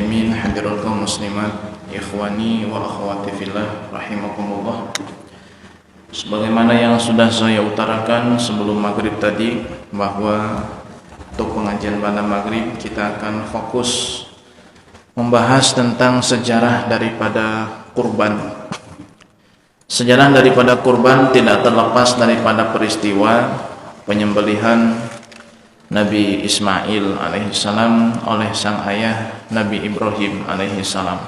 Amin. Hadirul kaum muslimat, ikhwani wa akhwati fillah rahimakumullah. Sebagaimana yang sudah saya utarakan sebelum maghrib tadi, bahwa untuk pengajian pada maghrib kita akan fokus membahas tentang sejarah daripada kurban. Sejarah daripada kurban tidak terlepas daripada peristiwa penyembelihan Nabi Ismail alaihissalam oleh sang ayah Nabi Ibrahim alaihissalam.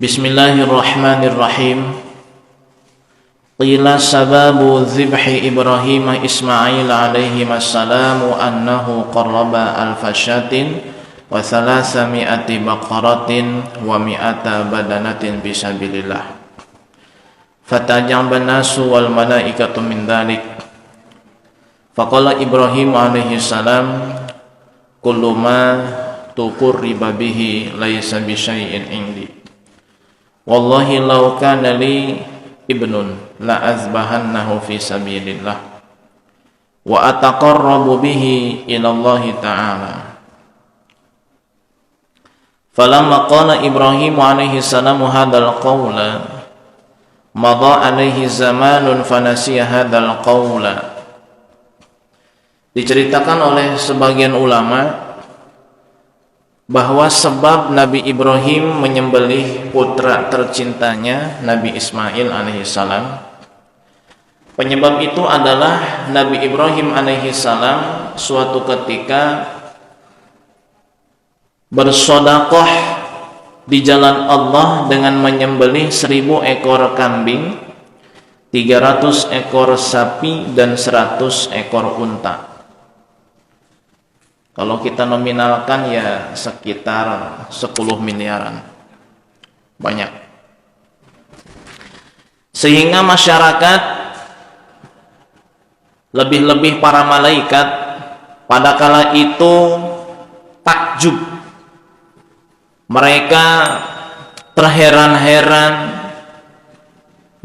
Bismillahirrahmanirrahim. Qila sababu dhibhi Ibrahim Ismail alaihimassalam annahu qarraba alfashatin wa thalathami'ati baqaratin wa mi'ata badanatin bisabilillah. Fatajaba nasu wal malaikatu min dhalik. Faqala Ibrahim alaihi salam, kullu ma tuqurriba bihi laisa bi syai'in indi. Wallahi law kana li ibnun la azbahannahu fi sabilillah wa ataqarrabu bihi ila Allah ta'ala. Falamma qala Ibrahim alaihi salam hadzal qawla madha alaihi zamanun fanasiya hadzal qawla. Diceritakan oleh sebagian ulama bahwa sebab Nabi Ibrahim menyembelih putra tercintanya Nabi Ismail alaihissalam, penyebab itu adalah Nabi Ibrahim alaihissalam suatu ketika bersedekah di jalan Allah dengan menyembelih 1000 ekor kambing, 300 ekor sapi dan 100 ekor unta. Kalau kita nominalkan ya sekitar 10 miliaran. Banyak. Sehingga masyarakat, lebih-lebih para malaikat, pada kala itu takjub. Mereka terheran-heran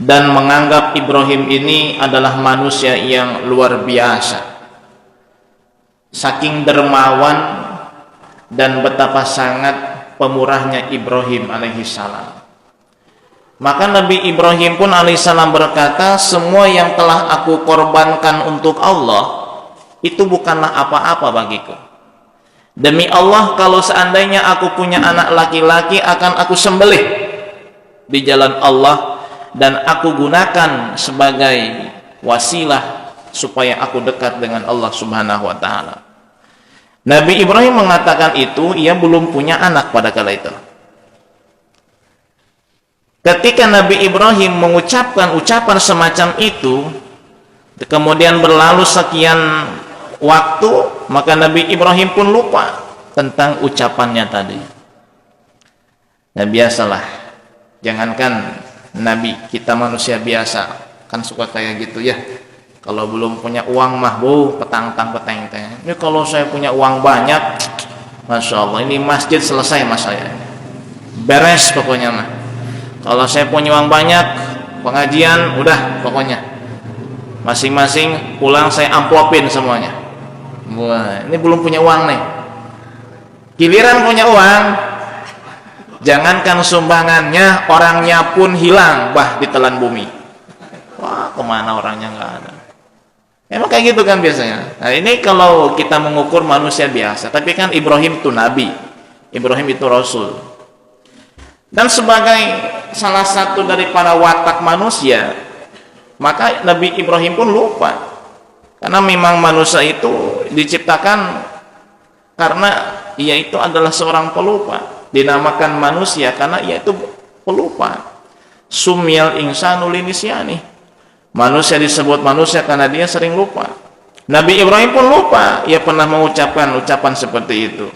dan menganggap Ibrahim ini adalah manusia yang luar biasa. Saking dermawan dan betapa sangat pemurahnya Ibrahim alaihissalam. Maka Nabi Ibrahim pun alaihissalam berkata, semua yang telah aku korbankan untuk Allah itu bukanlah apa-apa bagiku. Demi Allah, kalau seandainya aku punya anak laki-laki akan aku sembelih di jalan Allah dan aku gunakan sebagai wasilah supaya aku dekat dengan Allah Subhanahu wa taala. Nabi Ibrahim mengatakan itu, ia belum punya anak pada kala itu. Ketika Nabi Ibrahim mengucapkan ucapan semacam itu, kemudian berlalu sekian waktu, maka Nabi Ibrahim pun lupa tentang ucapannya tadi. Nah, biasalah, jangankan Nabi, kita manusia biasa kan suka kayak gitu ya. Kalau belum punya uang mah petang-tang. Ini kalau saya punya uang banyak, masya Allah, ini masjid selesai mas saya, beres pokoknya mah. Kalau saya punya uang banyak, pengajian udah pokoknya, masing-masing pulang saya amplopin semuanya. Wah, ini belum punya uang nih. Giliran punya uang, jangankan sumbangannya, orangnya pun hilang, ditelan bumi. Wah, kemana orangnya nggak ada. Emang kayak gitu kan biasanya. Nah, ini kalau kita mengukur manusia biasa, tapi kan Ibrahim itu nabi, Ibrahim itu rasul. Dan sebagai salah satu dari para watak manusia, maka Nabi Ibrahim pun lupa. Karena memang manusia itu diciptakan karena ia itu adalah seorang pelupa. Dinamakan manusia karena ia itu pelupa. Sumyal insanu linisyani. Manusia disebut manusia karena dia sering lupa. Nabi Ibrahim pun lupa, ia pernah mengucapkan ucapan seperti itu.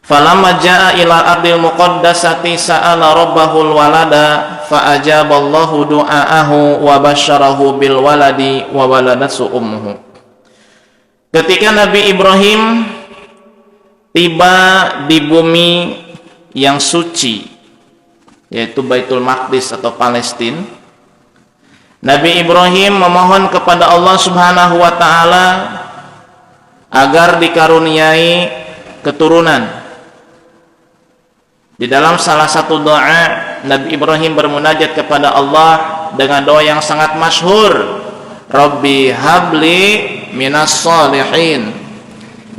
Falamma jaa ila ardil muqaddasati sa'ala rabbahul walada fa ajaballahu du'aahu wa basyarahu bil waladi wa waladatu ummuhu. Ketika Nabi Ibrahim tiba di bumi yang suci, yaitu Baitul Maqdis atau Palestina, Nabi Ibrahim memohon kepada Allah Subhanahu wa taala agar dikaruniai keturunan. Di dalam salah satu doa, Nabi Ibrahim bermunajat kepada Allah dengan doa yang sangat masyhur, Rabbi habli minas salihin.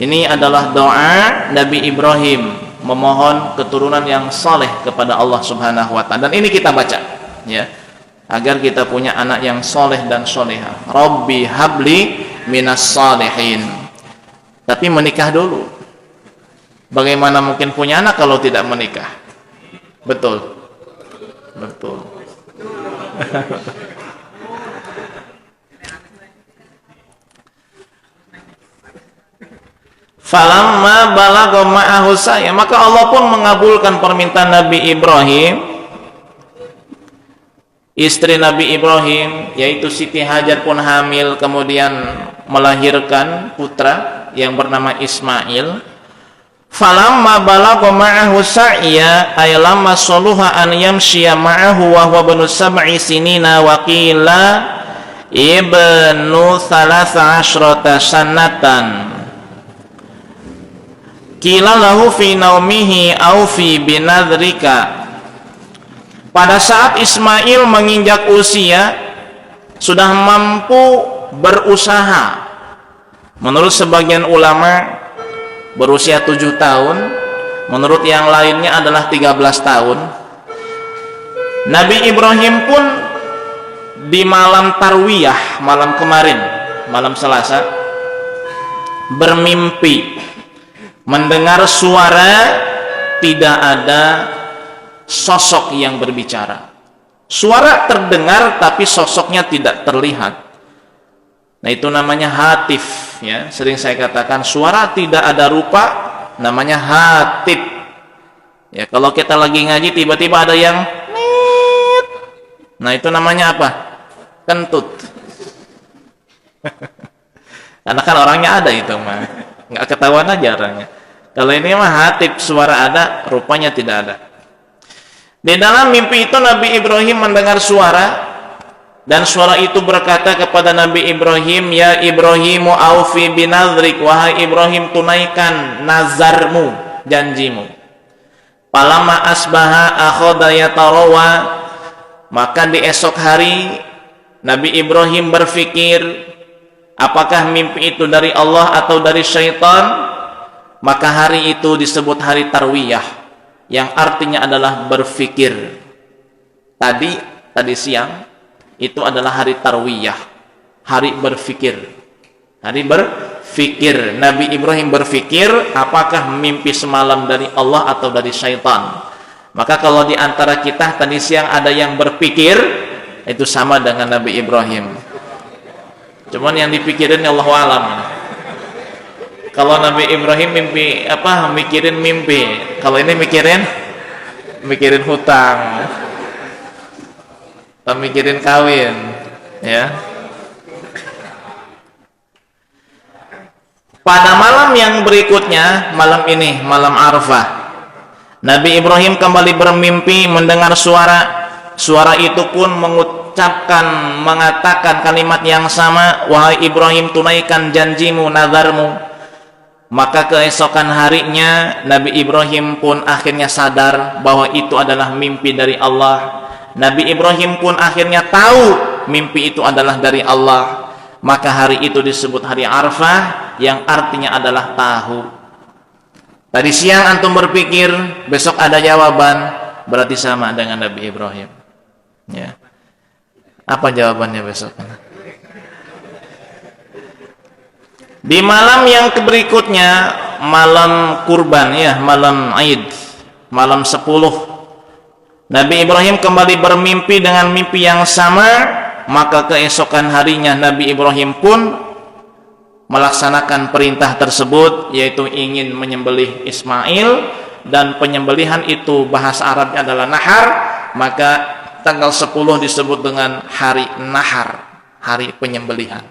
Ini adalah doa Nabi Ibrahim memohon keturunan yang saleh kepada Allah Subhanahu wa taala. Dan ini kita baca, ya, agar kita punya anak yang saleh dan salehah. Rabbi habli minas salihin. Tapi menikah dulu. Bagaimana mungkin punya anak kalau tidak menikah? Betul. Betul. Falamma balagha ma'ahu saya, maka Allah pun mengabulkan permintaan Nabi Ibrahim. Istri Nabi Ibrahim yaitu Siti Hajar pun hamil, kemudian melahirkan putra yang bernama Ismail. Falamma balagha ma'ahu sa'ya ay lamma saluha an yamshiya ma'ahu wa huwa ibnu sab'i sinina wa qila ibnu 13 sanatan. Qila lahu fi naumihi au fi binadrika. Pada saat Ismail menginjak usia, sudah mampu berusaha. Menurut sebagian ulama berusia 7 tahun, menurut yang lainnya adalah 13 tahun. Nabi Ibrahim pun di malam tarwiyah, malam kemarin, malam Selasa, bermimpi mendengar suara, tidak ada sosok yang berbicara. Suara terdengar tapi sosoknya tidak terlihat. Nah, itu namanya hatif, ya. Sering saya katakan suara tidak ada rupa namanya hatif. Ya, kalau kita lagi ngaji tiba-tiba ada yang nit. Nah, itu namanya apa? Kentut. Karena kan orangnya ada itu mah. Nggak ketahuan aja orangnya. Kalau ini mah hatif, suara ada, rupanya tidak ada. Di dalam mimpi itu Nabi Ibrahim mendengar suara, dan suara itu berkata kepada Nabi Ibrahim, ya Ibrahimu aufi binadrik, wahai Ibrahim tunaikan nazarmu, janjimu. Palama asbaha akhoda yatarawa, maka di esok hari Nabi Ibrahim berpikir, apakah mimpi itu dari Allah atau dari syaitan? Maka hari itu disebut hari tarwiyah, yang artinya adalah berfikir. Tadi siang itu adalah hari tarwiyah, hari berfikir. Hari berfikir, Nabi Ibrahim berfikir apakah mimpi semalam dari Allah atau dari syaitan. Maka kalau di antara kita tadi siang ada yang berpikir, itu sama dengan Nabi Ibrahim. Cuman yang dipikirin Allahu alam. Kalau Nabi Ibrahim mimpi apa? Mikirin mimpi. Kalau ini mikirin hutang. Atau mikirin kawin, ya. Pada malam yang berikutnya, malam ini, malam Arafah, Nabi Ibrahim kembali bermimpi mendengar suara. Suara itu pun mengatakan kalimat yang sama, wahai Ibrahim tunaikan janjimu, nazarmu. Maka keesokan harinya Nabi Ibrahim pun akhirnya sadar bahwa itu adalah mimpi dari Allah. Nabi Ibrahim pun akhirnya tahu mimpi itu adalah dari Allah. Maka hari itu disebut hari Arafah, yang artinya adalah tahu. Tadi siang antum berpikir, besok ada jawaban, berarti sama dengan Nabi Ibrahim. Ya. Apa jawabannya besok? Di malam yang berikutnya, malam kurban, ya, malam Aid, malam 10, Nabi Ibrahim kembali bermimpi dengan mimpi yang sama. Maka keesokan harinya Nabi Ibrahim pun melaksanakan perintah tersebut, yaitu ingin menyembelih Ismail, dan penyembelihan itu bahasa Arabnya adalah nahar. Maka tanggal 10 disebut dengan hari nahar, hari penyembelihan.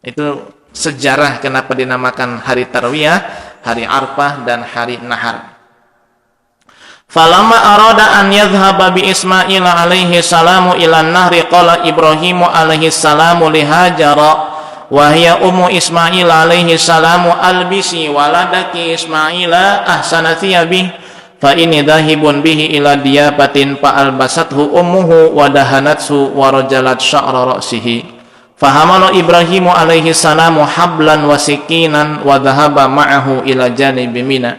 Itu sejarah kenapa dinamakan hari tarwiyah, hari Arafah, dan hari nahar. Falamma arada an yadhhaba bi Ismail alaihi salamu ila nahri qala Ibrahimu alaihi salamu li Hajara Wahya ummu Ismail alaihi salamu albisi waladaki Ismaila ahsana thiyabi fa inni dhahibun bihi ila diyabatin fa albasathu ummuhu wa dahanathu wa rajalat sya'ra ra'sihi fahamala Ibrahimu alaihi salamu hablan wa sikinan wa dhahaba ma'ahu ila janibi Mina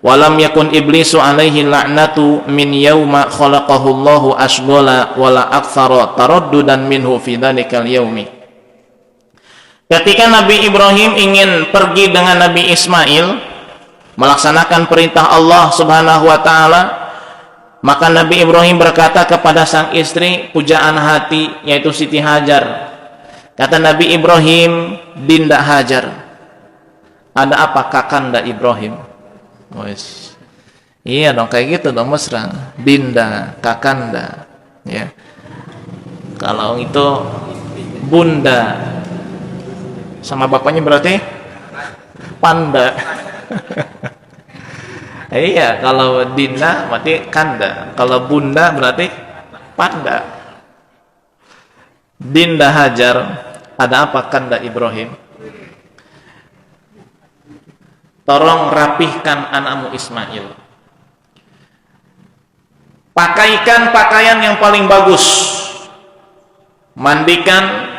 walam yakun iblisu alaihi la'natu min yauma khalaqahu Allahu asghala wala aktsara taraddudan minhu fi dhalikal yaumi. Ketika Nabi Ibrahim ingin pergi dengan Nabi Ismail melaksanakan perintah Allah Subhanahu wa taala, maka Nabi Ibrahim berkata kepada sang istri pujaan hati yaitu Siti Hajar. Kata Nabi Ibrahim, Dinda Hajar, ada apa kakanda Ibrahim? Iya dong, kayak gitu dong mesra. Dinda, kakanda, ya. Kalau itu bunda, sama bapaknya berarti panda. Iya, kalau Dinda berarti kanda, kalau bunda berarti panda. Dinda Hajar, ada apa kanda Ibrahim? Tolong rapihkan anakmu Ismail. Pakaikan pakaian yang paling bagus. Mandikan,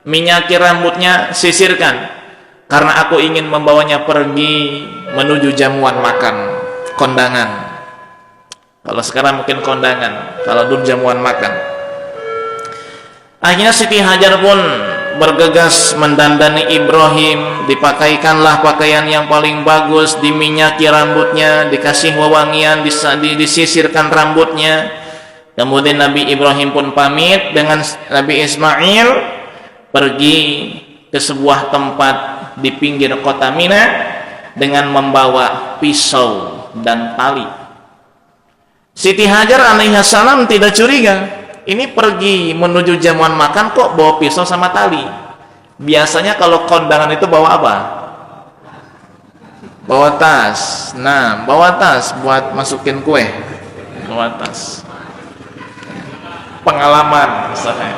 minyaki rambutnya, sisirkan, karena aku ingin membawanya pergi menuju jamuan makan, kondangan. Kalau sekarang mungkin kondangan, kalau dulu jamuan makan. Akhirnya Siti Hajar pun bergegas mendandani Ibrahim, dipakaikanlah pakaian yang paling bagus, diminyaki rambutnya, dikasih wewangian, disisirkan rambutnya. Kemudian Nabi Ibrahim pun pamit dengan Nabi Ismail pergi ke sebuah tempat di pinggir kota Mina dengan membawa pisau dan tali. Siti Hajar alaihissalam tidak curiga, ini pergi menuju jamuan makan kok bawa pisau sama tali. Biasanya kalau kondangan itu bawa apa? Bawa tas. Nah, bawa tas buat masukin kue. Bawa tas. Pengalaman misalnya.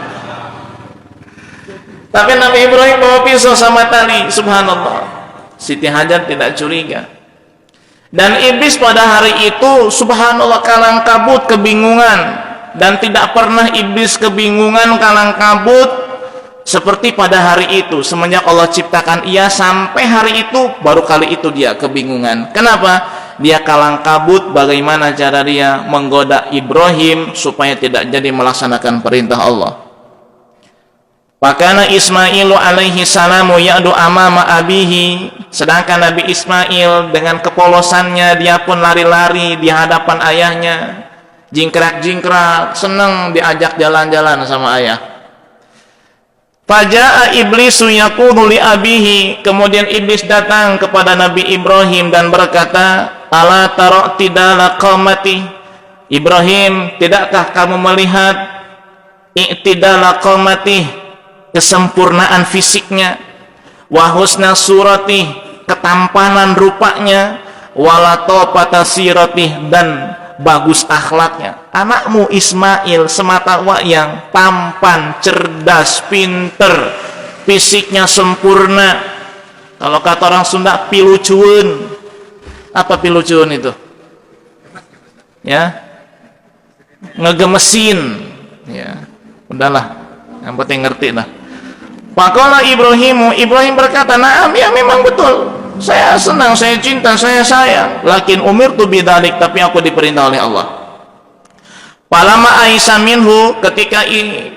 Tapi Nabi Ibrahim bawa pisau sama tali. Subhanallah, Siti Hajar tidak curiga. Dan iblis pada hari itu subhanallah kalang kabut, kebingungan. Dan tidak pernah iblis kebingungan, kalang kabut seperti pada hari itu. Semenjak Allah ciptakan ia sampai hari itu, baru kali itu dia kebingungan. Kenapa? Dia kalang kabut bagaimana cara dia menggoda Ibrahim supaya tidak jadi melaksanakan perintah Allah. Pakana Ismailu alaihi salamu ya'du amama abihi, sedangkan Nabi Ismail dengan kepolosannya dia pun lari-lari di hadapan ayahnya, jingkrak-jingkrak, senang diajak jalan-jalan sama ayah. Faja'a iblisu yaqulu li abihi, kemudian iblis datang kepada Nabi Ibrahim dan berkata, ala tara tidala qamati, Ibrahim, tidakkah kamu melihat i'tidala qamati, kesempurnaan fisiknya, wa husna surati, ketampanan rupanya, wala topata sirati, dan bagus akhlaknya. Anakmu Ismail semata wayang tampan, cerdas, pinter, fisiknya sempurna. Kalau kata orang Sunda, pilucuun. Apa pilucuun itu? Ya, ngegemesin. Ya, udahlah, yang penting ngerti lah. Faqala Ibrahim berkata, "Na'am, ya memang betul. Saya senang, saya cinta, saya sayang. Lakin umirtu bidzalik, tapi aku diperintah oleh Allah." Palama Aisyah minhu, ketika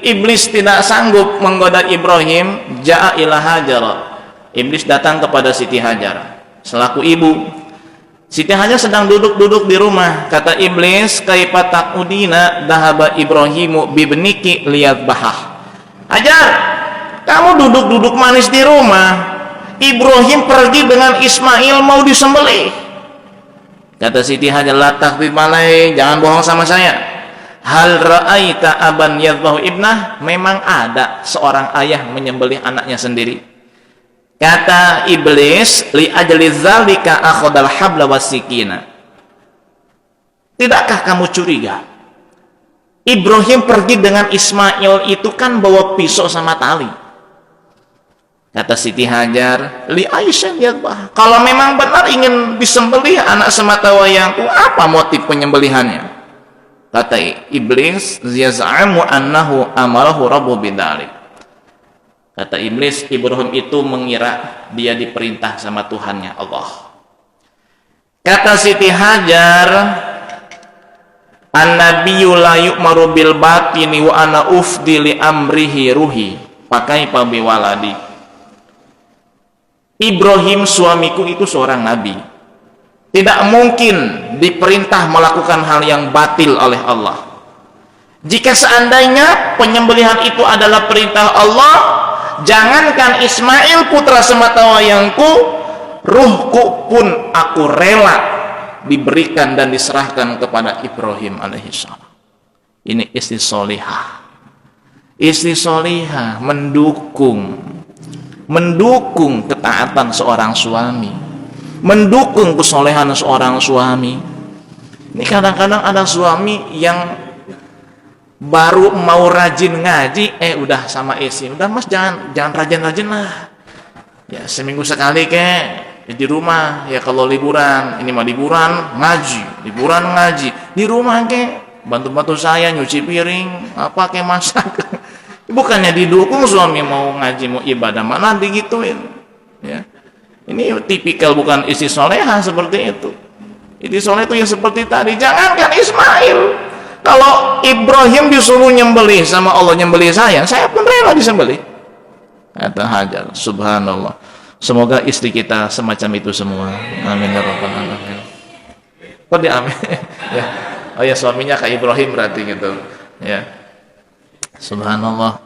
iblis tidak sanggup menggoda Ibrahim, ja'a ila Hajar. Iblis datang kepada Siti Hajar selaku ibu. Siti Hajar sedang duduk-duduk di rumah. Kata iblis, "Kaifa taqudina dhahaba Ibrahimu bibniki liyadbahah." Hajar, kamu duduk-duduk manis di rumah, Ibrahim pergi dengan Ismail mau disembelih. Kata Siti Hajar, la takdzib alai, jangan bohong sama saya. Hal ra'aita aban yadhbahu ibnah, memang ada seorang ayah menyembelih anaknya sendiri. Kata iblis, li ajli dzalika akhadal habla wasikina. Tidakkah kamu curiga? Ibrahim pergi dengan Ismail itu kan bawa pisau sama tali. Kata Siti Hajar, li Aisyah yadbah. Kalau memang benar ingin disembelih anak semata wayangku, apa motif penyembelihannya? Kata iblis, yaz'amu annahu amarahu rabbu bidzalik. Kata iblis, Ibrahim itu mengira dia diperintah sama Tuhannya Allah. Kata Siti Hajar, an-nabiyyu la yu'maru bil batini wa ana ufdi li amrihi ruhi. Pakai pabi waladi. Ibrahim suamiku itu seorang nabi. Tidak mungkin diperintah melakukan hal yang batil oleh Allah. Jika seandainya penyembelihan itu adalah perintah Allah, jangankan Ismail putra sematawayangku, ruhku pun aku rela diberikan dan diserahkan kepada Ibrahim alaihissalam. Ini istri solihah. Istri solihah mendukung ketaatan seorang suami, mendukung kesolehan seorang suami. Ini kadang-kadang ada suami yang baru mau rajin ngaji, udah sama istri, udah mas jangan rajin-rajin lah, ya seminggu sekali di rumah, ya kalau liburan, ini mah liburan ngaji di rumah bantu-bantu saya nyuci piring, apa masak. Bukannya didukung suami mau ngaji mau ibadah, mana digituin, ya. Ini tipikal bukan istri soleha seperti itu. Istri soleh itu yang seperti tadi. Jangankan Ismail, kalau Ibrahim disuruh nyembelih sama Allah, nyembelih saya pun rela disembelih. Kata Hajar, subhanallah. Semoga istri kita semacam itu semua. Amin ya rabbal alamin. Kok dia amin? Ya. Oh ya, suaminya kayak Ibrahim berarti gitu, ya. Subhanallah.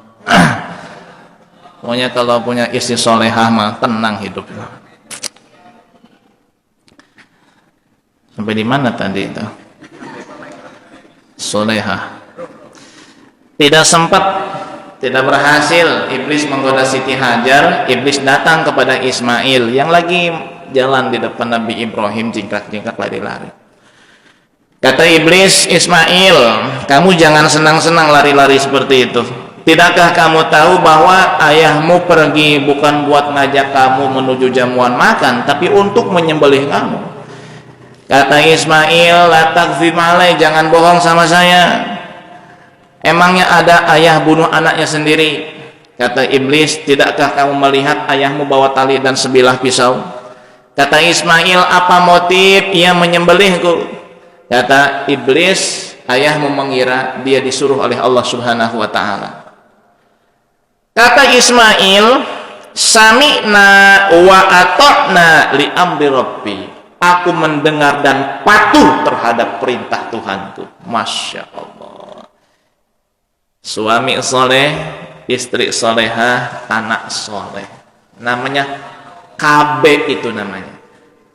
Pokoknya kalau punya istri solehah mah tenang hidupnya. Sampai di mana tadi itu? Solehah. Tidak berhasil iblis menggoda Siti Hajar. Iblis datang kepada Ismail yang lagi jalan di depan Nabi Ibrahim, jingkrak-jingkrak lari-lari. Kata iblis, Ismail, kamu jangan senang-senang lari-lari seperti itu. Tidakkah kamu tahu bahwa ayahmu pergi bukan buat ngajak kamu menuju jamuan makan, tapi untuk menyembelih kamu? Kata Ismail, la takzib alai, jangan bohong sama saya. Emangnya ada ayah bunuh anaknya sendiri? Kata iblis, tidakkah kamu melihat ayahmu bawa tali dan sebilah pisau? Kata Ismail, apa motif ia menyembelihku? Kata iblis, ayahmu mengira dia disuruh oleh Allah Subhanahu wa ta'ala. Kata Ismail, sami'na wa ata'na li amri rabbi. Aku mendengar dan patuh terhadap perintah Tuhanku. Masya Allah. Suami soleh, istri solehah, anak soleh. Namanya KB itu namanya.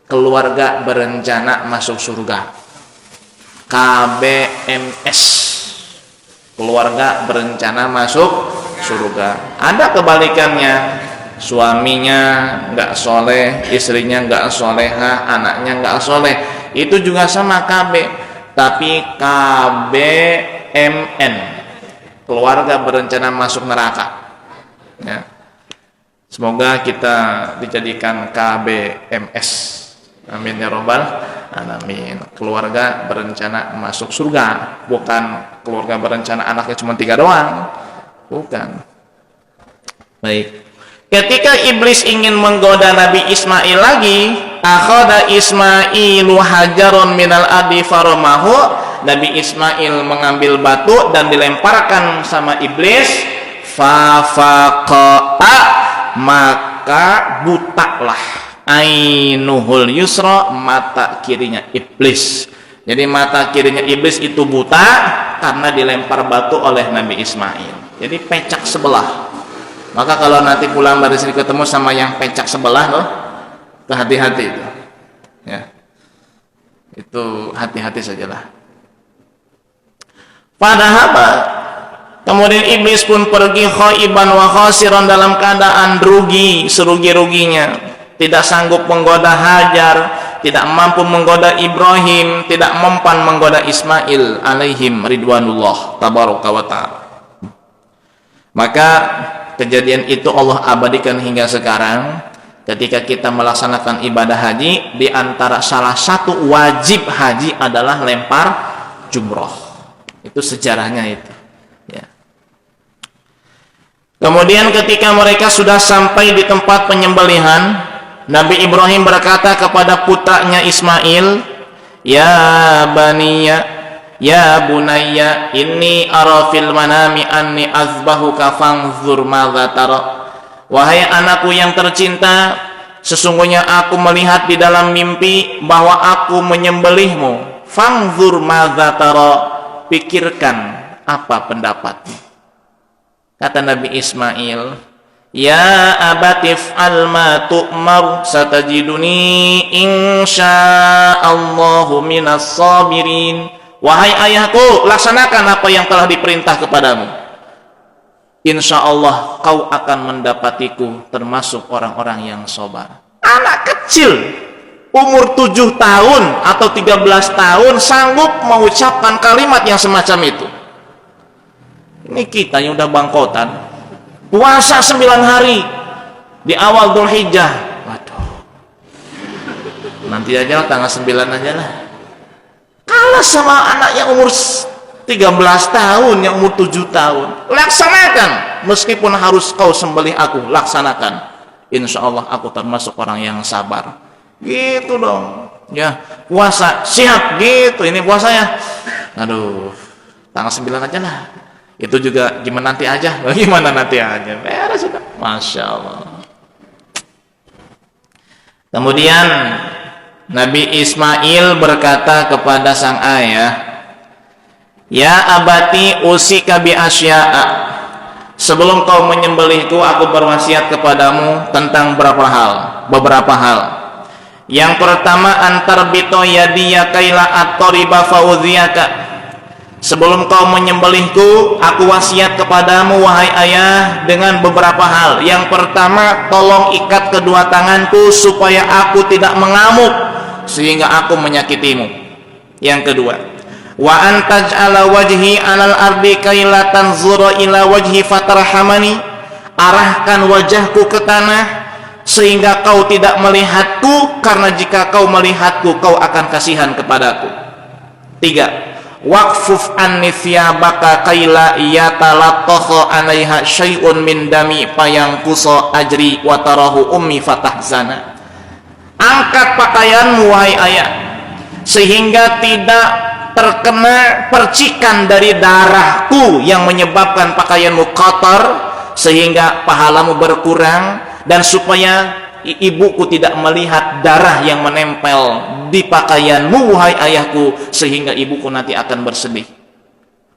Keluarga berencana masuk surga. KBMS, keluarga berencana masuk surga. Ada kebalikannya, suaminya nggak soleh, istrinya nggak soleha, anaknya nggak soleh, itu juga sama KB, tapi KBMN, keluarga berencana masuk neraka, ya. Semoga kita dijadikan KBMS, amin ya robbal alamin. Keluarga berencana masuk surga, bukan keluarga berencana anaknya cuma 3 doang, bukan. Baik, ketika iblis ingin menggoda Nabi Ismail lagi, akhadha Ismailu hajaron minal adi faramahu. Nabi Ismail mengambil batu dan dilemparkan sama iblis. Fafaqa'a, maka butaklah ainuhul yusra, mata kirinya iblis. Jadi mata kirinya iblis itu buta karena dilempar batu oleh Nabi Ismail. Jadi pecak sebelah. Maka kalau nanti pulang dari sini ketemu sama yang pecak sebelah loh, hati-hati itu. Ya. Itu hati-hati sajalah. Padahal kemudian iblis pun pergi khaiban wa khasiran, dalam keadaan rugi, serugi-ruginya. Tidak sanggup menggoda Hajar, tidak mampu menggoda Ibrahim, tidak mempan menggoda Ismail alaihim ridwanullah tabaraka wa ta'ala. Maka kejadian itu Allah abadikan hingga sekarang. Ketika kita melaksanakan ibadah haji, di antara salah satu wajib haji adalah lempar jumroh. Itu sejarahnya itu. Ya. Kemudian ketika mereka sudah sampai di tempat penyembelihan, Nabi Ibrahim berkata kepada putranya Ismail, "Ya baniya, ya bunayya, inni ara fil manami anni azbahuka fanzur madza tara." Wahai anakku yang tercinta, sesungguhnya aku melihat di dalam mimpi bahwa aku menyembelihmu. Fanzur madza tara, pikirkan apa pendapatmu. Kata Nabi Ismail, "Ya abatif al ma tu'mar, satajiduni insyaallahu minas sabirin." Wahai ayahku, laksanakan apa yang telah diperintah kepadamu. Insya Allah kau akan mendapatiku termasuk orang-orang yang sabar. Anak kecil umur 7 tahun atau 13 tahun sanggup mengucapkan kalimat yang semacam itu. Ini kita yang udah bangkotan, puasa 9 hari di awal Dzulhijjah. Waduh, nanti aja tanggal 9 aja lah. Kalah sama anak yang umur 13 tahun, yang umur 7 tahun. Laksanakan, meskipun harus kau sembelih aku, laksanakan. Insya Allah aku termasuk orang yang sabar. Gitu dong. Ya, puasa siap gitu. Ini puasanya. Aduh, tanggal 9 aja lah. Itu juga gimana nanti aja. Gimana nanti aja. Beres sudah. Masya Allah. Kemudian Nabi Ismail berkata kepada sang ayah, "Ya abati usika bi asya'a." Sebelum kau menyembelihku, aku berwasiat kepadamu tentang beberapa hal. Yang pertama, antar bito yadiya kaila at-tariba faudhiyaka. Sebelum kau menyembelihku, aku wasiat kepadamu wahai ayah dengan beberapa hal. Yang pertama, tolong ikat kedua tanganku supaya aku tidak mengamuk sehingga aku menyakitimu. Yang kedua, wa antaj'ala wajhi 'alal ardi kaila tanzura ila wajhi fatarhamani. Arahkan wajahku ke tanah sehingga kau tidak melihatku, karena jika kau melihatku kau akan kasihan kepadaku. 3. Waqfuf anni thiyabaka kaila yatalattaha 'alaiha syai'un min dami fayanqusa ajri wa tarahu ummi fatahzana. Angkat pakaianmu wahai ayah sehingga tidak terkena percikan dari darahku yang menyebabkan pakaianmu kotor sehingga pahalamu berkurang, dan supaya ibuku tidak melihat darah yang menempel di pakaianmu wahai ayahku sehingga ibuku nanti akan bersedih.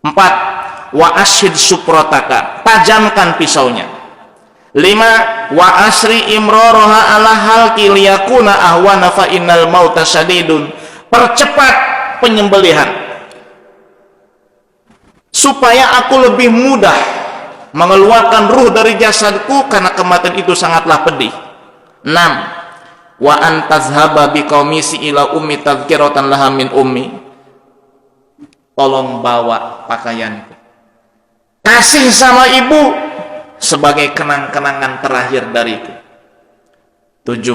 4. Wa ashid suprotaka, tajamkan pisaunya. 5. Wa asri imroroha ala halki liyakuna ahwana fa innal mauta syadidun. Percepat penyembelihan supaya aku lebih mudah mengeluarkan ruh dari jasadku, karena kematian itu sangatlah pedih. 6. Wa antazhaba biqaumisi ila ummi tadhkiratan laha min ummi. Tolong bawa pakaianku, kasih sama ibu sebagai kenang-kenangan terakhir dariku. 7.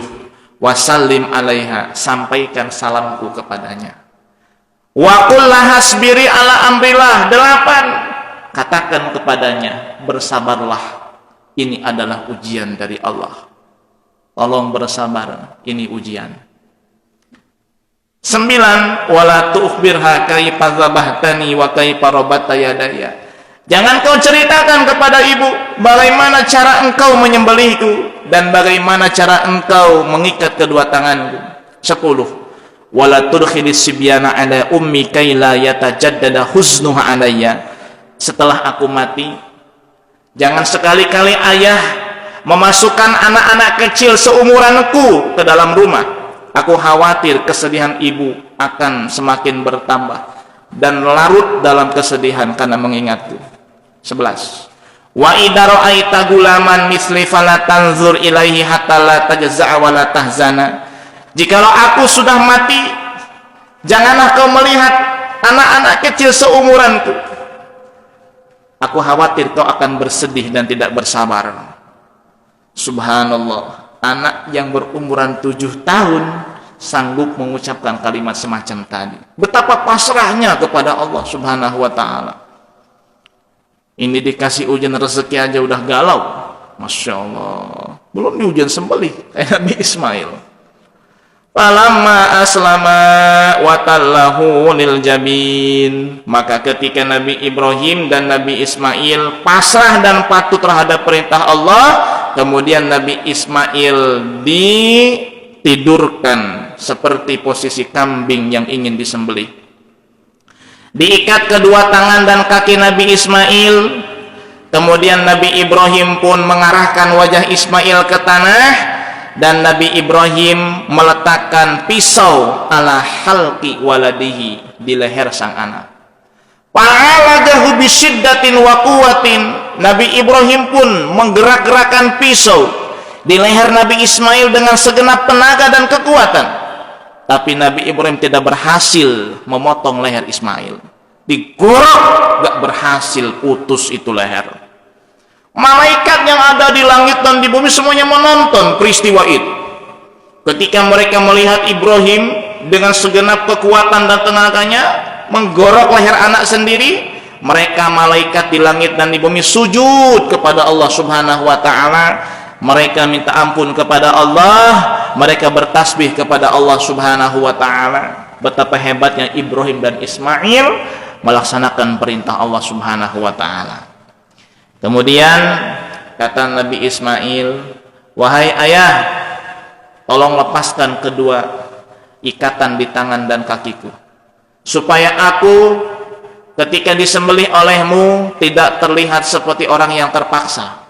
Wasallim alaiha, sampaikan salamku kepadanya. Wa qul laha hasbiri ala amrillah. 8. Katakan kepadanya, bersabarlah, ini adalah ujian dari Allah. Tolong bersabar, ini ujian. 9. Wala tukhbirha kaifa zabahtani wa kaifa rabatta yadaya. Jangan kau ceritakan kepada ibu bagaimana cara engkau menyembelihku dan bagaimana cara engkau mengikat kedua tanganku. 10. Wala tudkhilis sibyana ala ummi kaila yatajaddada huznuha alayya. Setelah aku mati, jangan sekali-kali ayah memasukkan anak-anak kecil seumuranku ke dalam rumah. Aku khawatir kesedihan ibu akan semakin bertambah dan larut dalam kesedihan karena mengingatku. 11. Wa idza ra'aita gulaman misli fala tanzur ilaihi hatta la tajza'a wa la tahzana. Jikalau aku sudah mati, janganlah kau melihat anak-anak kecil seumuranku. Aku khawatir kau akan bersedih dan tidak bersabar. Subhanallah, anak yang berumuran 7 tahun sanggup mengucapkan kalimat semacam tadi. Betapa pasrahnya kepada Allah Subhanahu wa ta'ala. Ini dikasih ujian rezeki aja udah galau. Masya Allah. Belum diujian sembelih kayak Nabi Ismail. Falamma aslama wa tallahu lil jabin. Maka ketika Nabi Ibrahim dan Nabi Ismail pasrah dan patuh terhadap perintah Allah, kemudian Nabi Ismail ditidurkan seperti posisi kambing yang ingin disembelih. Diikat kedua tangan dan kaki Nabi Ismail. Kemudian Nabi Ibrahim pun mengarahkan wajah Ismail ke tanah, dan Nabi Ibrahim meletakkan pisau ala halqi waladihi di leher sang anak. Fa'alajahu bisyiddatin wa quwwatin. Nabi Ibrahim pun menggerak-gerakkan pisau di leher Nabi Ismail dengan segenap tenaga dan kekuatan. Tapi Nabi Ibrahim tidak berhasil memotong leher Ismail. Digorok, gak berhasil, putus itu leher. Malaikat yang ada di langit dan di bumi semuanya menonton peristiwa itu. Ketika mereka melihat Ibrahim dengan segenap kekuatan dan tenaganya menggorok leher anak sendiri, mereka malaikat di langit dan di bumi sujud kepada Allah Subhanahu wa ta'ala. Mereka minta ampun kepada Allah, mereka bertasbih kepada Allah Subhanahu wa ta'ala. Betapa hebatnya Ibrahim dan Ismail melaksanakan perintah Allah Subhanahu wa ta'ala. Kemudian kata Nabi Ismail, wahai ayah, tolong lepaskan kedua ikatan di tangan dan kakiku, supaya aku ketika disembelih olehmu tidak terlihat seperti orang yang terpaksa.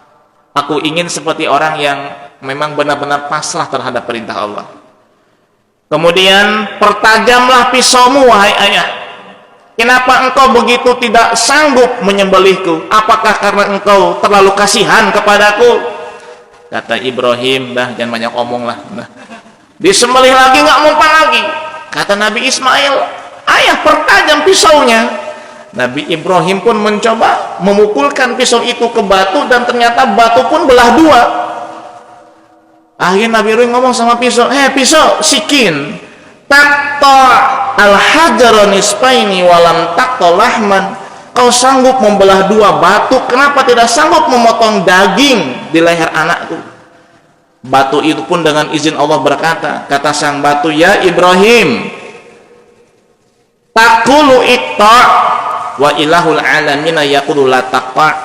Aku ingin seperti orang yang memang benar-benar pasrah terhadap perintah Allah. Kemudian pertajamlah pisaumu, wahai ayah. Kenapa engkau begitu tidak sanggup menyembelihku? Apakah karena engkau terlalu kasihan kepadaku? Kata Ibrahim, dah jangan banyak omong lah. Nah, disembelih lagi nggak mempan lagi. Kata Nabi Ismail, ayah pertajam pisaunya. Nabi Ibrahim pun mencoba memukulkan pisau itu ke batu, dan ternyata batu pun belah dua. Akhirnya Nabi Ibrahim ngomong sama pisau, pisau, sikin, taqta al-hajar nisfaini walam taqta lahman. Kau sanggup membelah dua batu, kenapa tidak sanggup memotong daging di leher anakku? Batu itu pun dengan izin Allah berkata, kata sang batu, ya Ibrahim, taqulu iqta wa ilahul alamina yaqulu la taqta.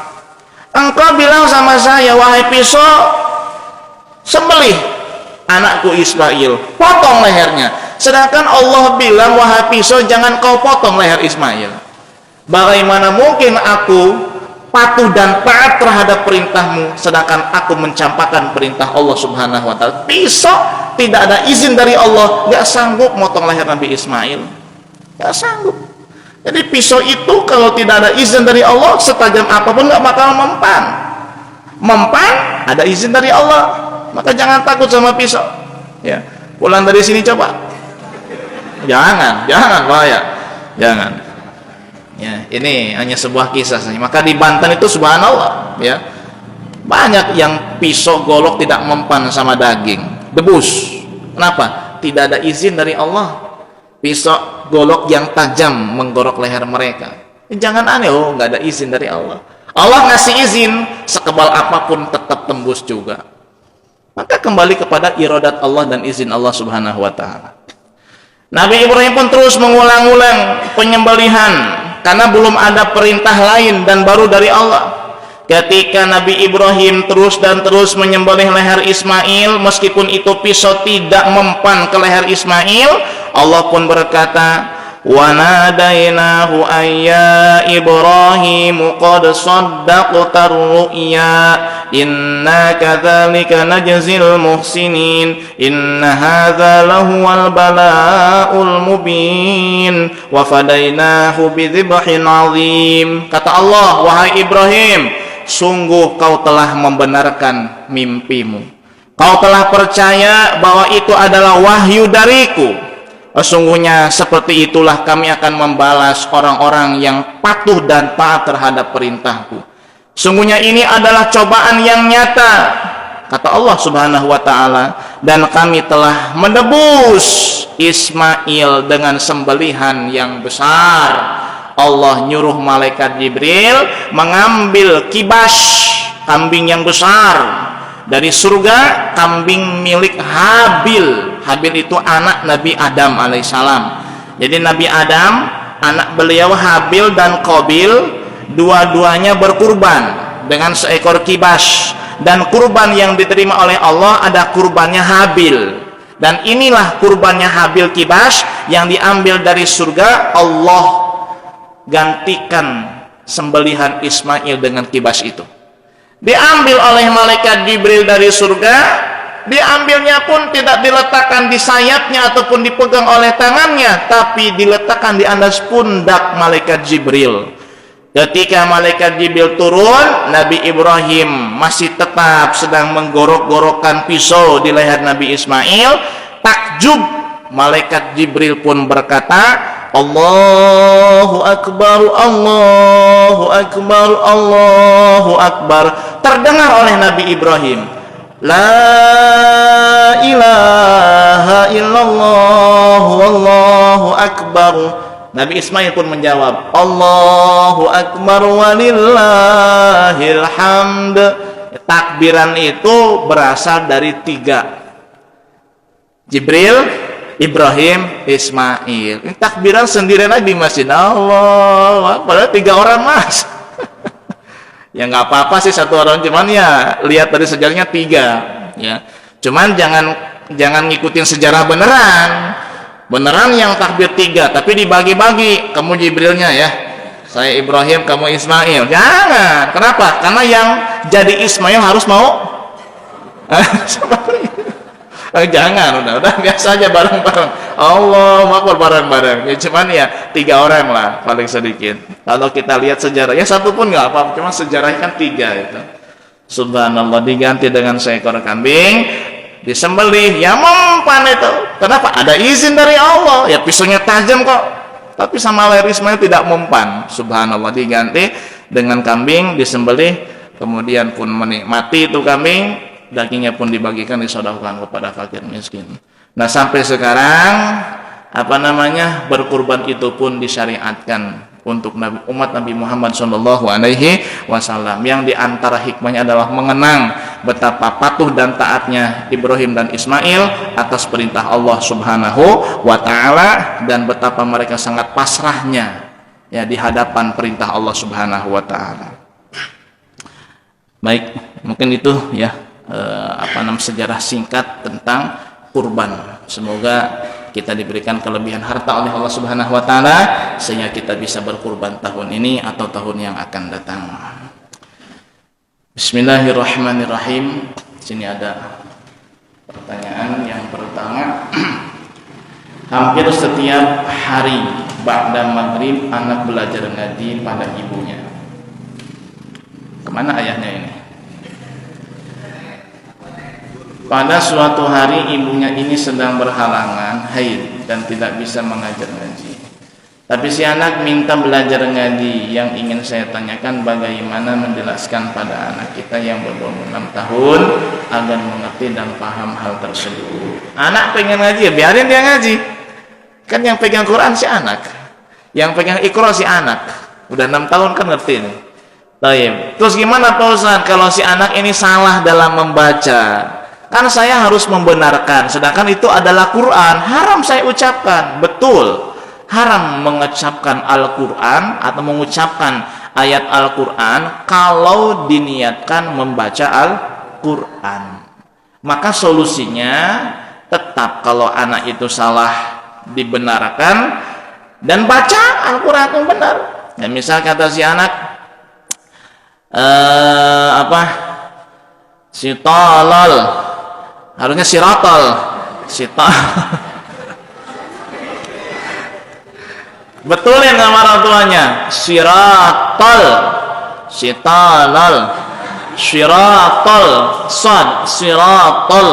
Engkau bilang sama saya, wahai pisau, sembelih anakku Ismail, potong lehernya. Sedangkan Allah bilang, wahai pisau, jangan kau potong leher Ismail. Bagaimana mungkin aku patuh dan taat terhadap perintahmu, sedangkan aku mencampakkan perintah Allah Subhanahu wa ta'ala? Pisau tidak ada izin dari Allah, gak sanggup motong leher Nabi Ismail, gak sanggup. Jadi pisau itu kalau tidak ada izin dari Allah, setajam apapun gak bakal mempan. Mempan ada izin dari Allah, maka jangan takut sama pisau. Ya, pulang dari sini coba, jangan bahaya, jangan. Ya, ini hanya sebuah kisah saja. Maka di Banten itu subhanallah, ya, banyak yang pisau golok tidak mempan sama daging, debus. Kenapa? Tidak ada izin dari Allah. Pisau golok yang tajam menggorok leher mereka. Jangan aneh, nggak ada izin dari Allah. Allah ngasih izin, sekebal apapun tetap tembus juga. Maka kembali kepada iradat Allah dan izin Allah Subhanahu wa ta'ala. Nabi Ibrahim pun terus mengulang-ulang penyembelihan karena belum ada perintah lain dan baru dari Allah. Ketika Nabi Ibrahim terus menyembelih leher Ismail, meskipun itu pisau tidak mempan ke leher Ismail, Allah pun berkata, wa nadainahu ayya Ibrahim qad saddaqta ar-ru'ya inna kadzalika najzil muhsinin inna hadza lahuwal bala'ul mubin wa fadainahu bidzibhin 'adzim. Kata Allah, wahai Ibrahim, sungguh kau telah membenarkan mimpimu, kau telah percaya bahwa itu adalah wahyu dariku, Sesungguhnya seperti itulah kami akan membalas orang-orang yang patuh dan taat terhadap perintahku. Sungguhnya ini adalah cobaan yang nyata, kata Allah Subhanahu wa ta'ala, dan kami telah menebus Ismail dengan sembelihan yang besar. Allah nyuruh malaikat Jibril mengambil kibas, kambing yang besar dari surga, kambing milik Habil. Habil itu anak Nabi Adam alaihissalam. Jadi Nabi Adam, anak beliau Habil dan Qabil, dua-duanya berkurban dengan seekor kibas, dan kurban yang diterima oleh Allah ada kurbannya Habil, dan inilah kurbannya Habil kibas yang diambil dari surga. Allah gantikan sembelihan Ismail dengan kibas itu, diambil oleh malaikat Jibril dari surga. Diambilnya pun tidak diletakkan di sayapnya ataupun dipegang oleh tangannya, tapi diletakkan di atas pundak malaikat Jibril. Ketika malaikat Jibril turun, Nabi Ibrahim masih tetap sedang menggorok-gorokkan pisau di leher Nabi Ismail. Takjub, malaikat Jibril pun berkata, Allahu Akbar, Allahu Akbar, Allahu Akbar. Terdengar oleh Nabi Ibrahim, La ilaha illallah wallahu akbar. Nabi Ismail pun menjawab, Allahu Akbar walillahil hamd. Takbiran itu berasal dari tiga, Jibril, Ibrahim, Ismail. Ini takbiran sendirian aja di masjid. Allah, padahal 3 orang mas. Ya nggak apa-apa sih 1 orang, cuman ya lihat dari sejarahnya 3. Ya, cuman jangan ngikutin sejarah beneran yang takbir 3, tapi dibagi-bagi. Kamu Jibrilnya ya, saya Ibrahim, kamu Ismail. Jangan. Kenapa? Karena yang jadi Ismail harus mau. Jangan, udah biasa aja bareng-bareng. Allahu Akbar bareng-bareng. Ya cuman ya 3 orang lah paling sedikit. Kalau kita lihat sejarahnya 1 pun nggak apa-apa, cuma sejarahnya kan 3 itu. Subhanallah, diganti dengan seekor kambing, disembelih, ya mempan itu. Kenapa? Ada izin dari Allah. Ya pisaunya tajam kok, tapi sama leher Ismail tidak mempan. Subhanallah, diganti dengan kambing, disembelih, kemudian pun menikmati itu kambing. Dagingnya pun dibagikan, disedekahkan kepada fakir miskin. Nah sampai sekarang berkurban itu pun disyariatkan untuk umat Nabi Muhammad SAW, yang diantara hikmahnya adalah mengenang betapa patuh dan taatnya Ibrahim dan Ismail atas perintah Allah Subhanahu wa ta'ala, dan betapa mereka sangat pasrahnya ya di hadapan perintah Allah Subhanahu wa ta'ala. Baik, mungkin itu ya sejarah singkat tentang kurban. Semoga kita diberikan kelebihan harta oleh Allah Subhanahu wa ta'ala sehingga kita bisa berkurban tahun ini atau tahun yang akan datang. Bismillahirrahmanirrahim. Sini ada pertanyaan yang pertama. Hampir setiap hari ba'da maghrib anak belajar ngaji pada ibunya. Kemana ayahnya ini? Pada suatu hari ibunya ini sedang berhalangan haid dan tidak bisa mengajar ngaji. Tapi si anak minta belajar ngaji. Yang ingin saya tanyakan, bagaimana menjelaskan pada anak kita yang berumur 6 tahun agar mengerti dan paham hal tersebut. Anak pengen ngaji, ya biarin dia ngaji. Kan yang pegang Quran si anak, yang pegang Iqra si anak. Udah 6 tahun kan ngerti nih. Baik. Terus gimana Pak Ustaz kalau si anak ini salah dalam membaca? Kan saya harus membenarkan, sedangkan itu adalah Quran. Haram saya ucapkan, betul. Haram mengucapkan Al-Quran atau mengucapkan ayat Al-Quran kalau diniatkan membaca Al-Quran. Maka solusinya tetap kalau anak itu salah dibenarkan dan baca Al-Quran yang benar. Ya, misal kata si anak si tolol, harusnya sirotol, betulin sama orang tuanya, sirotol, sitolol, sirotol, sod, sirotol.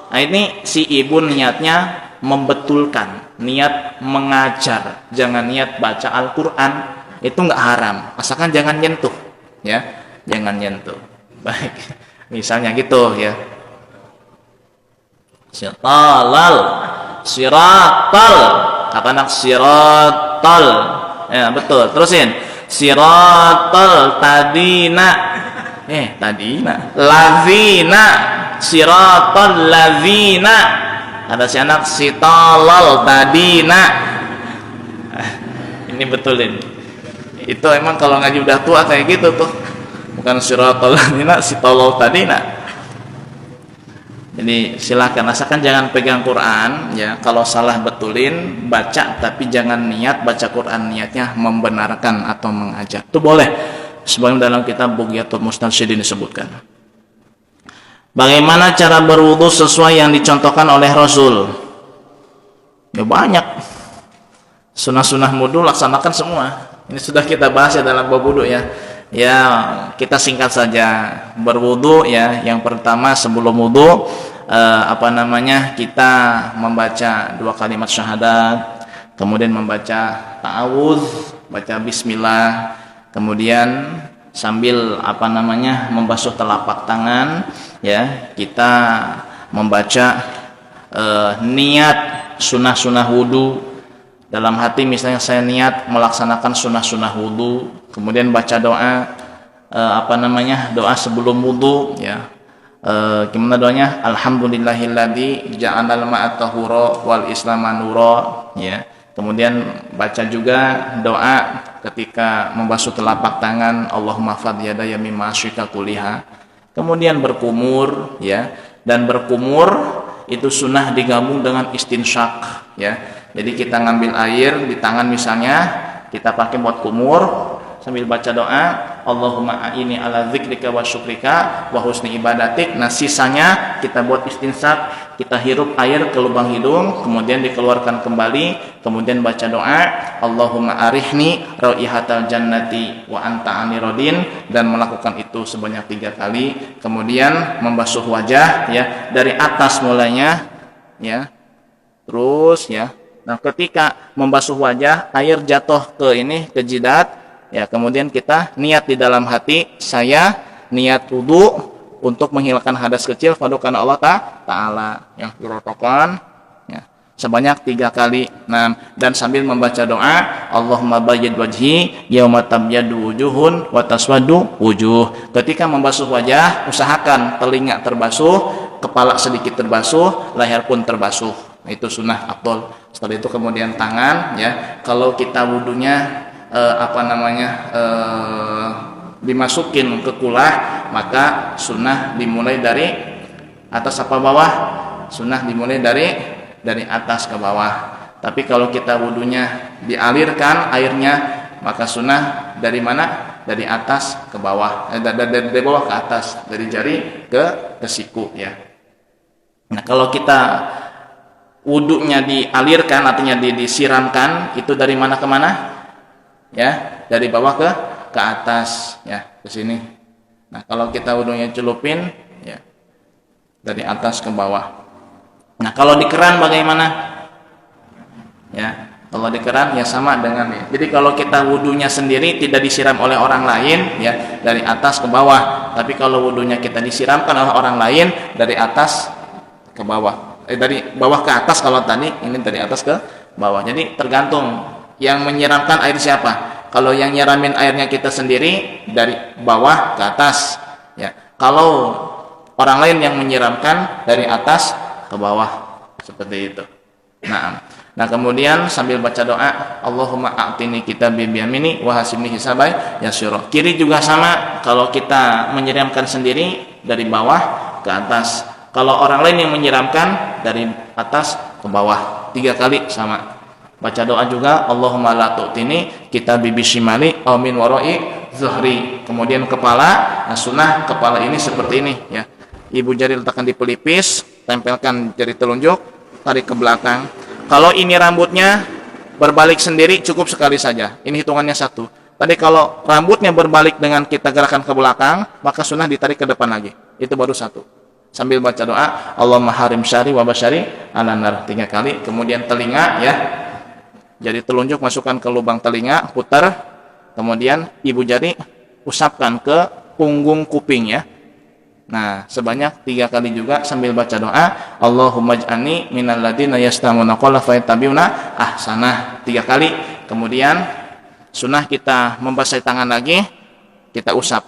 Nah ini si ibu niatnya membetulkan, niat mengajar, jangan niat baca Al-Quran, itu nggak haram, asalkan jangan nyentuh, ya, jangan nyentuh. Baik, misalnya gitu ya. Siratal, kata anak siratal, ya betul, terusin. Siratal lazina, siratal lazina, ada si anak sitalal tadina. Ini betulin, itu emang kalau ngaji udah tua kayak gitu tuh, bukan siratal lazina, sitalal tadina. Jadi silakan, asalkan jangan pegang Quran ya. Kalau salah betulin, baca, tapi jangan niat baca Quran niatnya membenarkan atau mengajar. Itu boleh. Sebagaimana dalam kitab Bughyatul Mustarsyidin disebutkan. Bagaimana cara berwudu sesuai yang dicontohkan oleh Rasul? Ya banyak. Sunah-sunah wudu laksanakan semua. Ini sudah kita bahas ya dalam bab wudu ya. Ya, kita singkat saja. Berwudu ya, yang pertama sebelum wudu kita membaca 2 kalimat syahadat, kemudian membaca ta'awudz, baca bismillah, kemudian sambil membasuh telapak tangan ya, kita membaca niat sunah-sunah wudu dalam hati. Misalnya saya niat melaksanakan sunah-sunah wudu, kemudian baca doa doa sebelum wudu ya. Gimana doanya? Alhamdulillahilladzi ja'alal ma'a tahura wal islama nura ya. Kemudian baca juga doa ketika membasuh telapak tangan, Allahumma fad yadaya mimma asyrika kuliha. Kemudian berkumur ya, dan berkumur itu sunnah digabung dengan istinsyak ya. Jadi kita ngambil air di tangan misalnya, kita pakai buat kumur sambil baca doa, Allahumma a'ini ala dzikrika wa syukrika wa husni ibadatik. Nah sisanya kita buat istinsyak, kita hirup air ke lubang hidung, kemudian dikeluarkan kembali, kemudian baca doa, Allahumma arihni raihatal jannati wa anta anirodin, dan melakukan itu sebanyak 3 kali. Kemudian membasuh wajah ya, dari atas mulainya ya, terus ya. Nah ketika membasuh wajah, air jatuh ke jidat ya, kemudian kita niat di dalam hati, saya niat wudu untuk menghilangkan hadas kecil padukan Allah Ta'ala yang dirotokan ya, sebanyak 3 kali. Nah, dan sambil membaca doa, Allahumma bayyid wajhi yauma tabyaddu wujuhun wa taswaddu wujuh. Ketika membasuh wajah, usahakan telinga terbasuh, kepala sedikit terbasuh, leher pun terbasuh. Itu sunnah afdol. Setelah itu kemudian tangan ya. Kalau kita wudunya dimasukin ke kulah, maka sunnah dimulai dari atas apa bawah? Sunnah dimulai dari atas ke bawah. Tapi kalau kita wudunya dialirkan airnya, maka sunnah dari mana? Dari atas ke bawah, dari bawah ke atas, dari jari ke siku ya. Nah kalau kita wudunya dialirkan, artinya disiramkan, itu dari mana ke mana? Ya, dari bawah ke atas ya, ke sini. Nah, kalau kita wudunya celupin ya, dari atas ke bawah. Nah, kalau di keran bagaimana? Ya, kalau di keran ya sama dengan ya. Jadi kalau kita wudunya sendiri tidak disiram oleh orang lain ya, dari atas ke bawah. Tapi kalau wudunya kita disiramkan oleh orang lain, dari atas ke bawah. Dari bawah ke atas kalau tadi, ini dari atas ke bawah. Jadi tergantung yang menyiramkan air siapa. Kalau yang nyiramin airnya kita sendiri, dari bawah ke atas ya. Kalau orang lain yang menyiramkan, dari atas ke bawah, seperti itu. Nah kemudian sambil baca doa, Allahumma a'tini kitabi biyamini wa hasibni hisabai yasyira. Kiri juga sama, kalau kita menyiramkan sendiri dari bawah ke atas. Kalau orang lain yang menyiramkan, dari atas ke bawah, 3 kali sama. Baca doa juga, Allahumma la tu'tini kitabi bisyimali aw min wara'i zuhri. Kemudian kepala, nah sunnah kepala ini seperti ini ya. Ibu jari letakkan di pelipis, tempelkan jari telunjuk, tarik ke belakang. Kalau ini rambutnya berbalik sendiri, cukup sekali saja. Ini hitungannya 1. Tadi kalau rambutnya berbalik dengan kita gerakan ke belakang, maka sunnah ditarik ke depan lagi. Itu baru 1. sambil baca doa, Allahumma harim syari wa basyari ala nar 3 kali. Kemudian telinga ya, jari telunjuk masukkan ke lubang telinga, putar, kemudian ibu jari usapkan ke punggung kuping ya. Nah, sebanyak 3 kali juga sambil baca doa, Allahumma ij'alni minal ladzina yastami'una qawla fayattabi'una ahsanah 3 kali. Kemudian sunnah kita membasahi tangan lagi, kita usap.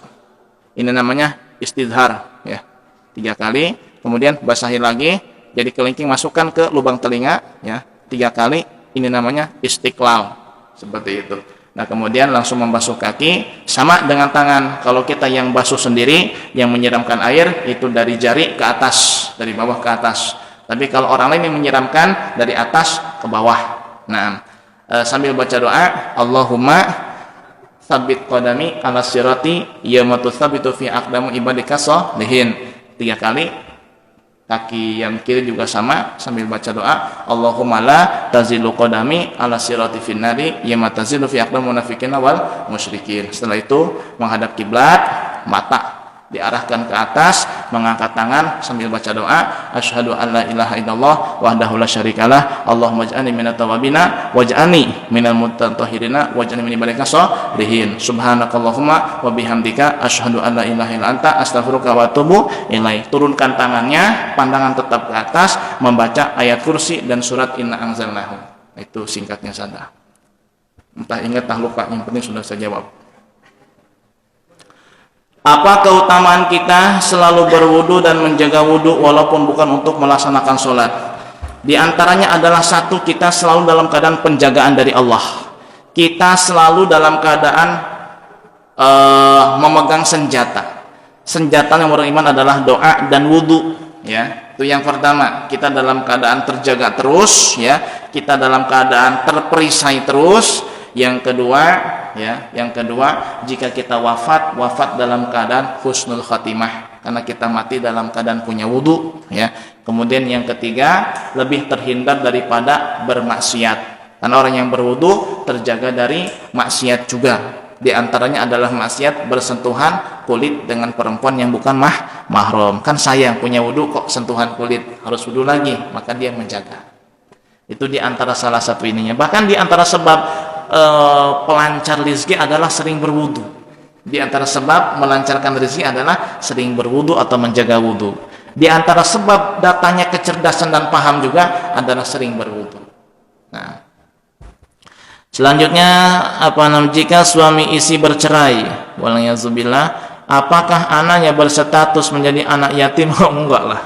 Ini namanya istidhar ya. 3 kali, kemudian basahi lagi, jadi kelingking masukkan ke lubang telinga ya. 3 kali, ini namanya istiqlal. Seperti itu. Nah, kemudian langsung membasuh kaki sama dengan tangan. Kalau kita yang basuh sendiri, yang menyiramkan air itu dari jari ke atas, dari bawah ke atas. Tapi kalau orang lain yang menyiramkan dari atas ke bawah. Nah, sambil baca doa, Allahumma tsabbit qadami 'ala sirati yauma tutsabitu fi aqdamu ibadika shalihin. 3 kali. Kaki yang kiri juga sama sambil baca doa, Allahumma la tazilu qadami 'ala sirati finnari yauma tazilu fi aqdamil munafiqina wal musyrikin. Setelah itu menghadap kiblat, mata diarahkan ke atas, mengangkat tangan sambil baca doa, asyhadu an la ilaha illallah wahdahu la syarikalah, Allahumma ij'alni minat tawabina waj'alni minal mutatahhirina waj'alni min ibadika shalihin. Subhanakallahumma wa bihamdika asyhadu an la ilaha illa anta astaghfiruka wa atubu ilaik. Turunkan tangannya, pandangan tetap ke atas, membaca ayat kursi dan surat inna anzalnahu. Itu singkatnya saja. Entah ingat entah lupa, yang penting sudah saya jawab. Apa keutamaan kita selalu berwudu dan menjaga wudu walaupun bukan untuk melaksanakan sholat? Di antaranya adalah 1, kita selalu dalam keadaan penjagaan dari Allah. Kita selalu dalam keadaan memegang senjata. Senjata yang beriman adalah doa dan wudu. Ya, itu yang pertama. Kita dalam keadaan terjaga terus. Ya, kita dalam keadaan terperisai terus. Yang kedua, jika kita wafat dalam keadaan husnul khatimah, karena kita mati dalam keadaan punya wudu ya. Kemudian yang ketiga, lebih terhindar daripada bermaksiat, karena orang yang berwudu terjaga dari maksiat juga. Di antaranya adalah maksiat bersentuhan kulit dengan perempuan yang bukan mahram. Kan sayang punya wudu kok sentuhan kulit, harus wudu lagi, maka dia menjaga. Itu di antara salah satu ininya. Bahkan di antara sebab pelancar rezeki adalah sering berwudu. Di antara sebab melancarkan rezeki adalah sering berwudu atau menjaga wudu. Di antara sebab datangnya kecerdasan dan paham juga adalah sering berwudu. Nah, selanjutnya jika suami istri bercerai, waliyadzubillah, apakah anaknya berstatus menjadi anak yatim? Oh, enggak lah.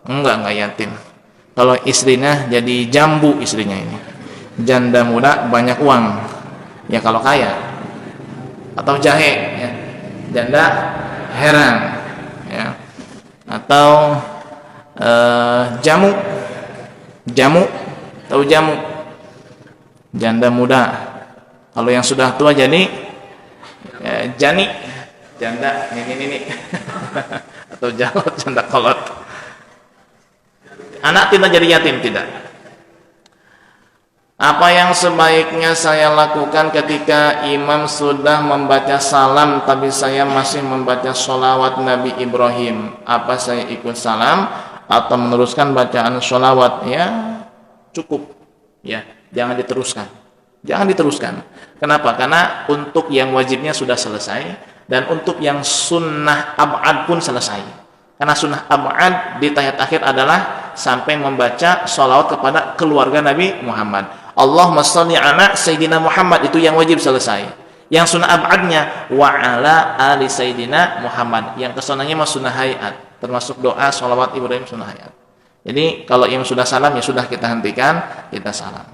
Enggak yatim. Kalau istrinya jadi jambu, istrinya ini janda muda banyak uang ya kalau kaya, atau jahe ya, janda heran ya, atau jamu tahu jamu, janda muda. Kalau yang sudah tua jadi jani, janda ini atau jalot, janda kolot. Anak tidak jadi yatim, tidak. Apa yang sebaiknya saya lakukan ketika imam sudah membaca salam tapi saya masih membaca sholawat Nabi Ibrahim? Apa saya ikut salam atau meneruskan bacaan sholawat? Ya cukup ya, jangan diteruskan. Kenapa? Karena untuk yang wajibnya sudah selesai dan untuk yang sunnah ab'ad pun selesai. Karena sunnah ab'ad di tahiyat akhir adalah sampai membaca sholawat kepada keluarga Nabi Muhammad. Allahumma sholli ala Sayyidina Muhammad, itu yang wajib selesai. Yang sunnah ab'adnya wa ala ali Sayyidina Muhammad. Yang kesunahnya mah sunnah hayat, termasuk doa sholawat Ibrahim sunnah hayat. Jadi kalau imam sudah salam ya sudah, kita hentikan, kita salam.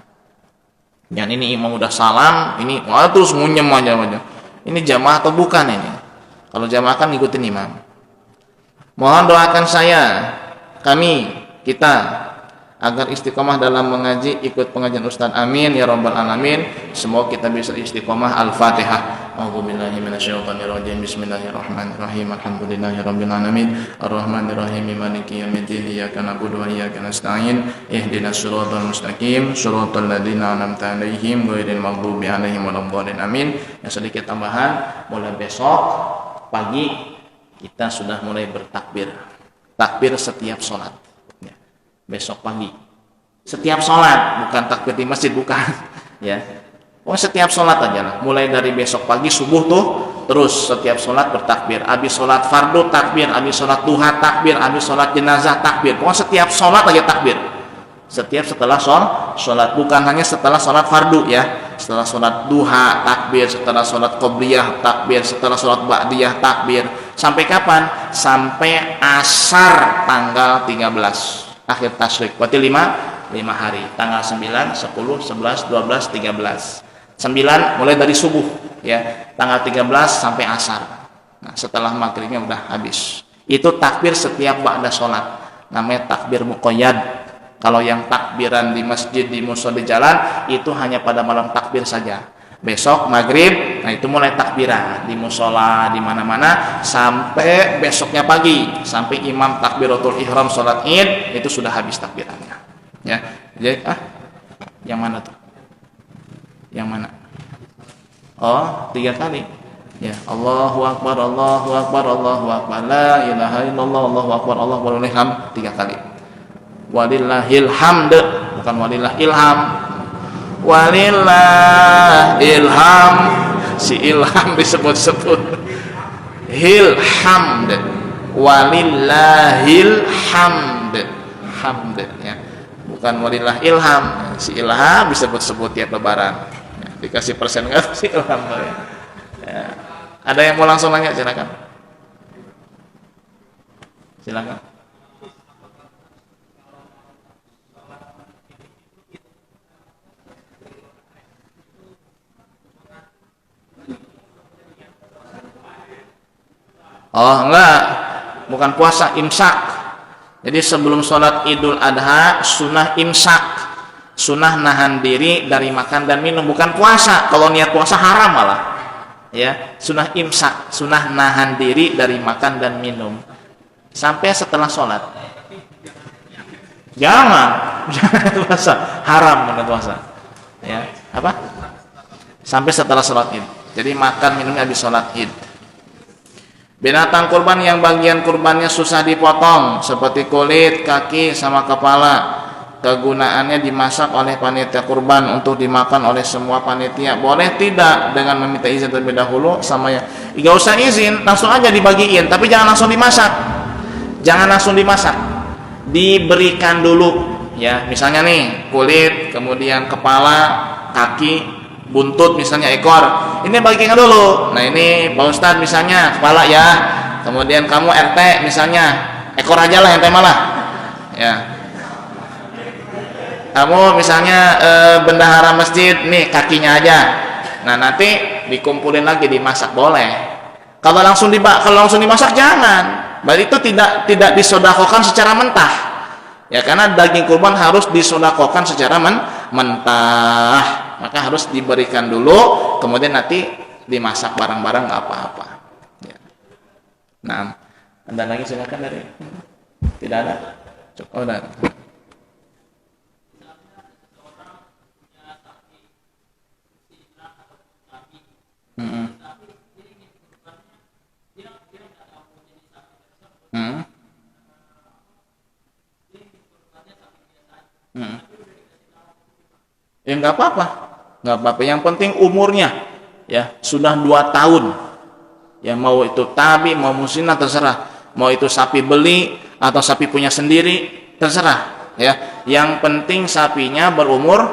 Yang ini imam udah salam, ini terus ngunyem aja. Ini jamaah atau bukan ini? Kalau jamaah kan ngikutin imam. Mohon doakan saya, kita agar istiqomah dalam mengaji, ikut pengajian Ustaz. Amin ya rabbal alamin. Semoga kita bisa istiqomah. Al-Fatihah. A'udzubillahi minasyaitonirrajim. Bismillahirrahmanirrahim. Alhamdulillahirabbil alamin. Arrahmanirrahim. Maliki yaumiddin. Iyyaka na'budu wa iyyaka nasta'in. Ihdinas siratal mustaqim. Shiratal ladzina an'amta 'alaihim ghairil maghdubi 'alaihim waladdallin. Amin. Yang sedikit tambahan, mulai besok pagi kita sudah mulai bertakbir. takbir setiap sholat. Ya. Besok pagi. Setiap sholat, bukan takbir di masjid, bukan. Ya. Oh, setiap sholat aja lah. Mulai dari besok pagi subuh tuh, terus setiap sholat bertakbir. Habis sholat fardu takbir, habis sholat duha takbir, habis sholat jenazah takbir. Pokoknya setiap sholat aja takbir. Setiap setelah sholat, bukan hanya setelah sholat fardu ya. Setelah sholat duha takbir, setelah sholat qobliyah takbir, setelah sholat ba'diyah takbir. Sampai kapan? Sampai asar tanggal 13 akhir tasyrik. Berarti 5 hari. Tanggal 9, 10, 11, 12, 13. 9 mulai dari subuh ya, tanggal 13 sampai asar. Nah, setelah maghribnya udah habis. Itu takbir setiap ba'da sholat, namanya takbir muqayyad. Kalau yang takbiran di masjid, di mushola, di jalan, itu hanya pada malam takbir saja. Besok maghrib, nah itu mulai takbiran di mushola, di mana-mana, sampai besoknya pagi, sampai imam takbiratul ihram sholat id, itu sudah habis takbirannya ya. Jadi yang mana tuh? Yang mana? Oh, 3 kali. Ya, Allahu Akbar, Allahu Akbar, Allahu Akbar, la ilaha illallah, Allahu Akbar, Allahu Akbar, walillahil hamd 3 kali. Walillahil hamd, bukan walillahil ham. Walillahil ham. Si ilham disebut-sebut. Hil hamd. Walillahil hamd. Hamd ya. Bukan walillah ilham. Si ilham disebut-sebut tiap lebaran. Dikasih persen nggak sih alhamdulillah ya. Ada yang mau langsung nanya, silakan. Oh enggak, bukan puasa, imsak. Jadi sebelum sholat Idul Adha sunnah imsak, sunnah nahan diri dari makan dan minum, bukan puasa. Kalau niat puasa haram malah ya. Sunnah imsak, sunnah nahan diri dari makan dan minum sampai setelah sholat. Jangan puasa, haram menurut puasa ya. Apa? Sampai setelah sholat id. Jadi makan minumnya habis sholat id. Binatang kurban yang bagian kurbannya susah dipotong, seperti kulit, kaki, sama kepala, kegunaannya dimasak oleh panitia kurban untuk dimakan oleh semua panitia, boleh tidak dengan meminta izin terlebih dahulu sama ya? Gak usah izin, langsung aja dibagiin, tapi jangan langsung dimasak. Jangan langsung dimasak, diberikan dulu ya. Misalnya nih kulit, kemudian kepala, kaki, buntut, misalnya ekor, ini bagikan dulu. Nah ini Pak Ustadz misalnya kepala ya, kemudian kamu RT misalnya ekor aja lah, ente malah ya. Kamu misalnya bendahara masjid, nih kakinya aja. Nah nanti dikumpulin lagi, dimasak boleh. Kalau langsung dimasak jangan. Berarti itu tidak disodakokan secara mentah. Ya, karena daging kurban harus disodakokan secara mentah. Maka harus diberikan dulu, kemudian nanti dimasak bareng-bareng, nggak apa-apa. Ya. Nah, ada lagi silakan dari? Tidak ada? Oh, ada. Ya nggak apa-apa, yang penting umurnya ya sudah 2 tahun ya, mau itu tabi mau musnah terserah, mau itu sapi beli atau sapi punya sendiri terserah ya, yang penting sapinya berumur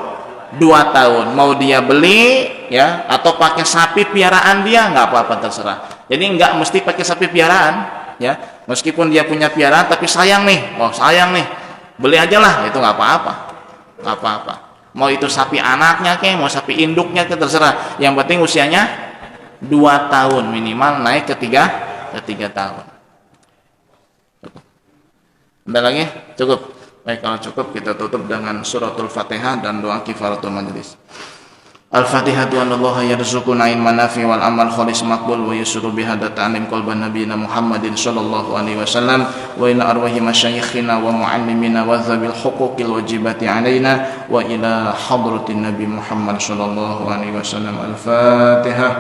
2 tahun, mau dia beli ya atau pakai sapi piaraan dia, nggak apa-apa terserah. Jadi nggak mesti pakai sapi piaraan ya, meskipun dia punya piaraan tapi sayang nih, beli aja lah, itu nggak apa-apa. Mau itu sapi anaknya ke, mau sapi induknya ke, terserah. Yang penting usianya 2 tahun minimal, naik ke 3 tahun. Ada lagi? Cukup. Baik, kalau cukup kita tutup dengan suratul Fatihah dan doa kifaratul majelis. Al-Fatihatu anallaha yarzuquna ilman nafi wal amal khalis maqbul wa yusru bihada ta'lim qalban nabiyina Muhammadin sallallahu alaihi wasallam wa ila arwahi masyayikhina wa muallimina wa dhabil huquqil wajibati alaina wa ila hadratin nabi Muhammad sallallahu alaihi wasallam. Al-Fatihah.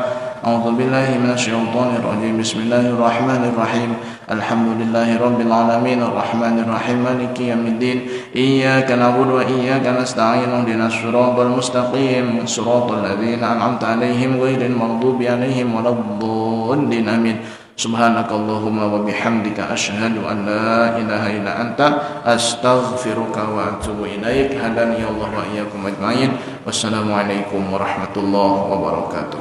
أعوذ بالله من الشيطان الرجيم بسم الله الرحمن الرحيم الحمد لله رب العالمين الرحمن الرحيم مالك يوم الدين إياك نعبد وإياك نستعين اهدنا الصراط المستقيم صراط الذين أنعمت عليهم غير المغضوب عليهم ولا الضالين آمين سبحانك اللهم وبحمدك أشهد أن لا إله إلا أنت أستغفرك وأتوب إليك هداني الله وإياكم أجمعين والسلام عليكم ورحمة الله وبركاته.